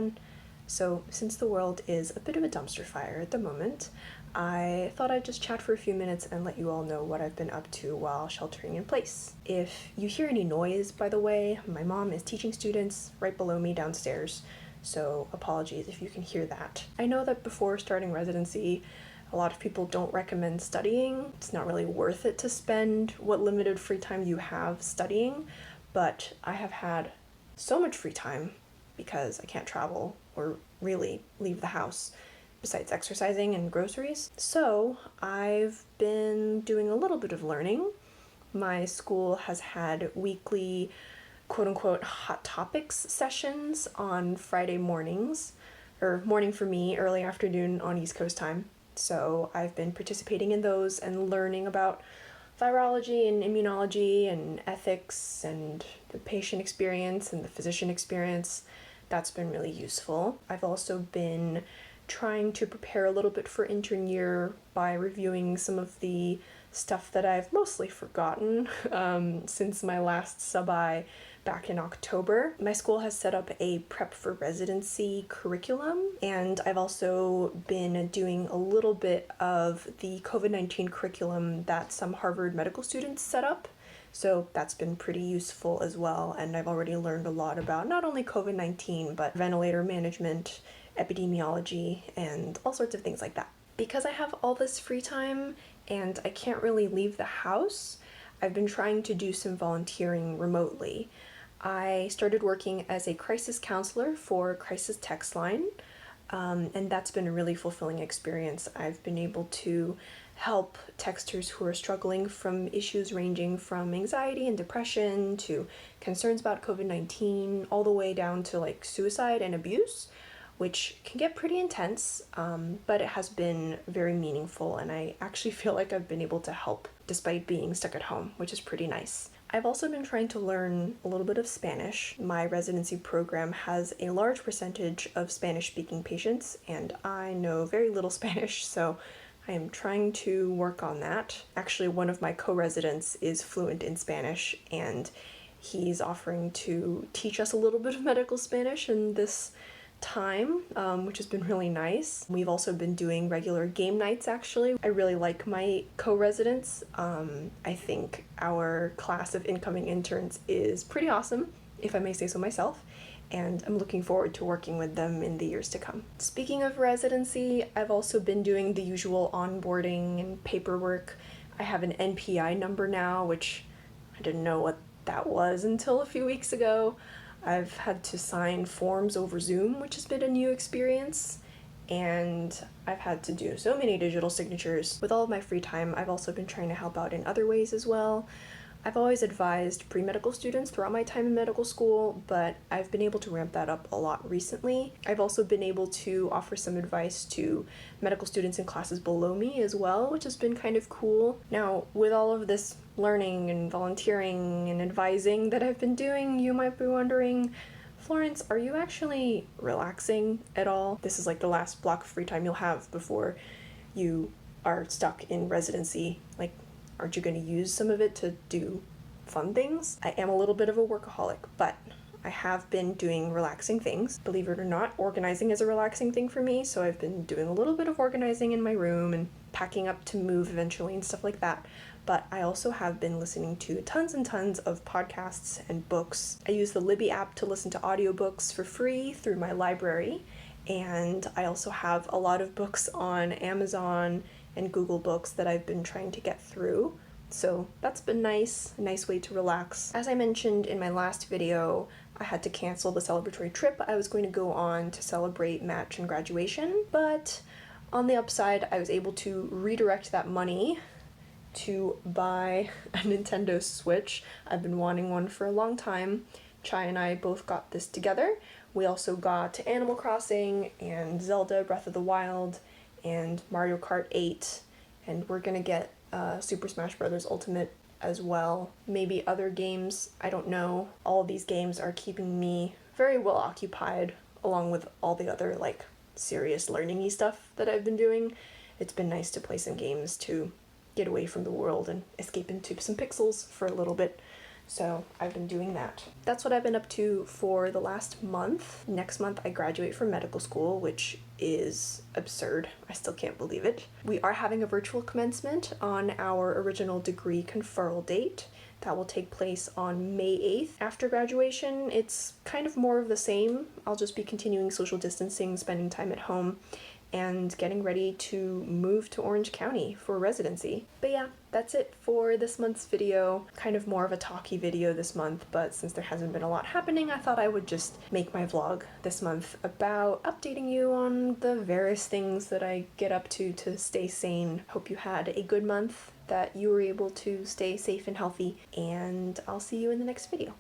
on. So since the world is a bit of a dumpster fire at the moment, I thought I'd just chat for a few minutes and let you all know what I've been up to while sheltering in place. If you hear any noise, by the way, my mom is teaching students right below me downstairs, so apologies if you can hear that. I know that before starting residency, a lot of people don't recommend studying. It's not really worth it to spend what limited free time you have studying, but I have had so much free time because I can't travel or really leave the house besides exercising and groceries. So I've been doing a little bit of learning. My school has had weekly quote-unquote hot topics sessions on Friday mornings, or morning for me, early afternoon on East Coast time. So I've been participating in those and learning about virology and immunology and ethics and the patient experience and the physician experience. That's been really useful. I've also been trying to prepare a little bit for intern year by reviewing some of the stuff that I've mostly forgotten since my last sub-I back in October. My school has set up a prep for residency curriculum, and I've also been doing a little bit of the COVID-19 curriculum that some Harvard medical students set up. So that's been pretty useful as well, and I've already learned a lot about not only COVID-19, but ventilator management, epidemiology, and all sorts of things like that. Because I have all this free time and I can't really leave the house, I've been trying to do some volunteering remotely. I started working as a crisis counselor for Crisis Text Line, and that's been a really fulfilling experience. I've been able to help texters who are struggling from issues ranging from anxiety and depression to concerns about COVID-19, all the way down to like suicide and abuse, which can get pretty intense, but it has been very meaningful, and I actually feel like I've been able to help despite being stuck at home, which is pretty nice. I've also been trying to learn a little bit of Spanish. My residency program has a large percentage of Spanish-speaking patients, and I know very little Spanish, so I am trying to work on that. Actually, one of my co-residents is fluent in Spanish, and he's offering to teach us a little bit of medical Spanish in this time, which has been really nice. We've also been doing regular game nights, actually. I really like my co-residents. I think our class of incoming interns is pretty awesome, if I may say so myself, and I'm looking forward to working with them in the years to come. Speaking of residency, I've also been doing the usual onboarding and paperwork. I have an NPI number now, which I didn't know what that was until a few weeks ago. I've had to sign forms over Zoom, which has been a new experience, and I've had to do so many digital signatures. With all of my free time, I've also been trying to help out in other ways as well. I've always advised pre-medical students throughout my time in medical school, but I've been able to ramp that up a lot recently. I've also been able to offer some advice to medical students in classes below me as well, which has been kind of cool. Now, with all of this learning and volunteering and advising that I've been doing, you might be wondering, Florence, are you actually relaxing at all? This is like the last block of free time you'll have before you are stuck in residency. Like, aren't you going to use some of it to do fun things? I am a little bit of a workaholic, but I have been doing relaxing things. Believe it or not, organizing is a relaxing thing for me, so I've been doing a little bit of organizing in my room and packing up to move eventually and stuff like that. But I also have been listening to tons and tons of podcasts and books. I use the Libby app to listen to audiobooks for free through my library, and I also have a lot of books on Amazon and Google Books that I've been trying to get through. So that's been nice, a nice way to relax. As I mentioned in my last video, I had to cancel the celebratory trip I was going to go on to celebrate match and graduation, but on the upside, I was able to redirect that money to buy a Nintendo Switch. I've been wanting one for a long time. Chai and I both got this together. We also got Animal Crossing and Zelda Breath of the Wild and Mario Kart 8, and we're gonna get Super Smash Bros. Ultimate as well. Maybe other games, I don't know. All of these games are keeping me very well occupied, along with all the other like serious learning-y stuff that I've been doing. It's been nice to play some games to get away from the world and escape into some pixels for a little bit. So I've been doing that. That's what I've been up to for the last month. Next month I graduate from medical school, which is absurd. I still can't believe it. We are having a virtual commencement on our original degree conferral date. That will take place on May 8th. After graduation, it's kind of more of the same. I'll just be continuing social distancing, spending time at home, and getting ready to move to Orange County for residency. But yeah, that's it for this month's video. Kind of more of a talky video this month, but since there hasn't been a lot happening, I thought I would just make my vlog this month about updating you on the various things that I get up to stay sane. Hope you had a good month, that you were able to stay safe and healthy, and I'll see you in the next video.